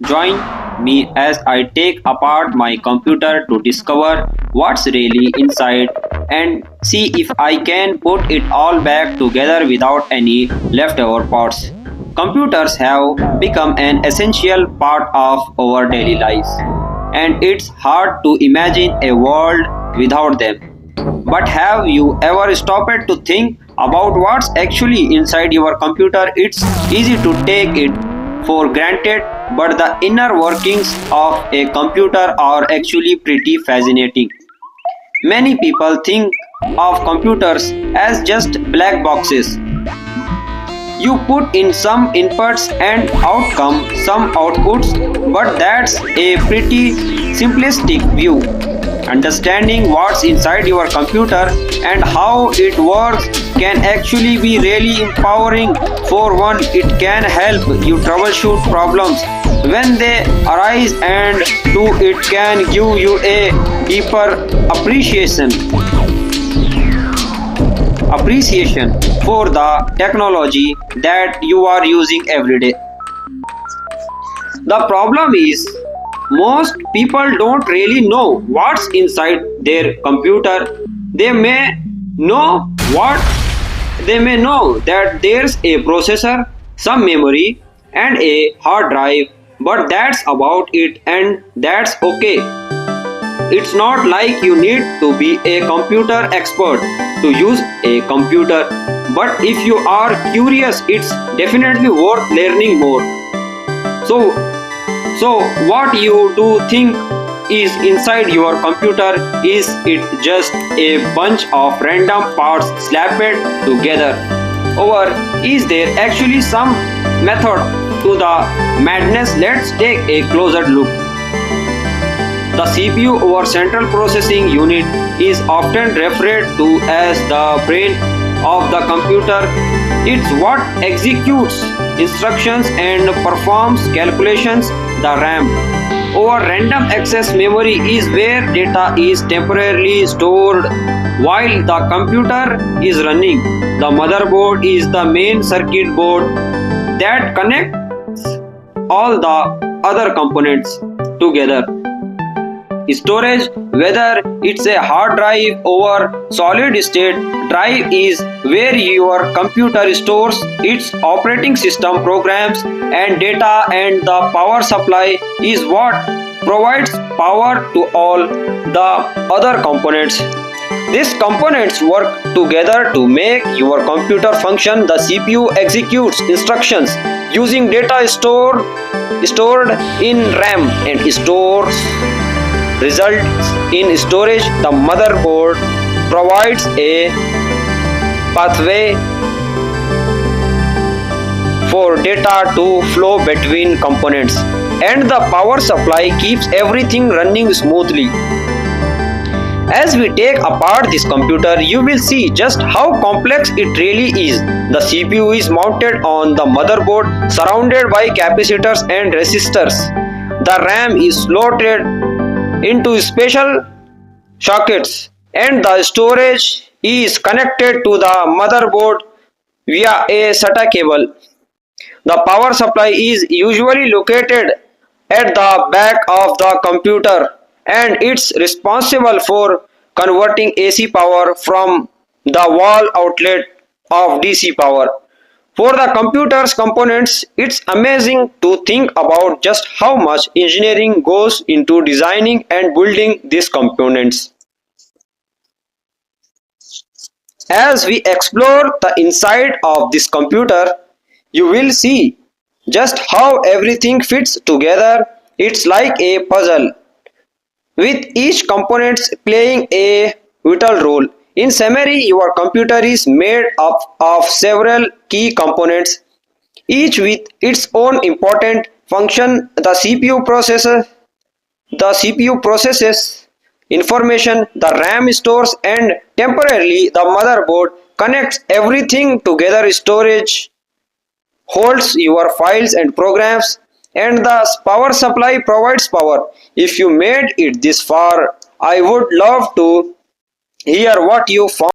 Join me as I take apart my computer to discover what's really inside and see if I can put it all back together without any leftover parts. Computers have become an essential part of our daily lives, and it's hard to imagine a world without them. But have you ever stopped to think about what's actually inside your computer? It's easy to take it for granted, but the inner workings of a computer are actually pretty fascinating. Many people think of computers as just black boxes. You put in some inputs and outcome some outputs, but that's a pretty simplistic view. Understanding what's inside your computer and how it works can actually be really empowering. For one, it can help you troubleshoot problems when they arise, and two, it can give you a deeper appreciation for the technology that you are using every day. The problem is, most people don't really know what's inside their computer. They may know what they may know that there's a processor, some memory, and a hard drive, but that's about it, and that's okay. It's not like you need to be a computer expert to use a computer, but if you are curious, it's definitely worth learning more. So, so what you do think is inside your computer? Is it just a bunch of random parts slapped together? Or is there actually some method to the madness? Let's take a closer look. The CPU or central processing unit is often referred to as the brain of the computer. It's what executes instructions and performs calculations. The RAM or random access memory is where data is temporarily stored while the computer is running. The motherboard is the main circuit board that connects all the other components together. Storage, whether it's a hard drive or solid state drive, is where your computer stores its operating system programs and data, and the power supply is what provides power to all the other components. These components work together to make your computer function. The CPU executes instructions using data stored in RAM and stores results in storage. The motherboard provides a pathway for data to flow between components, and the power supply keeps everything running smoothly. As we take apart this computer, you will see just how complex it really is. The CPU is mounted on the motherboard, surrounded by capacitors and resistors. The RAM is slotted into special sockets, and the storage is connected to the motherboard via a SATA cable. The power supply is usually located at the back of the computer, and it's responsible for converting AC power from the wall outlet of DC power. For the computer's components, it's amazing to think about just how much engineering goes into designing and building these components. As we explore the inside of this computer, you will see just how everything fits together. It's like a puzzle, with each component playing a vital role. In summary, your computer is made up of several key components, each with its own important function. The CPU processes information, the RAM stores, and temporarily the motherboard connects everything together. Storage holds your files and programs, and the power supply provides power. If you made it this far, I would love to hear what you found.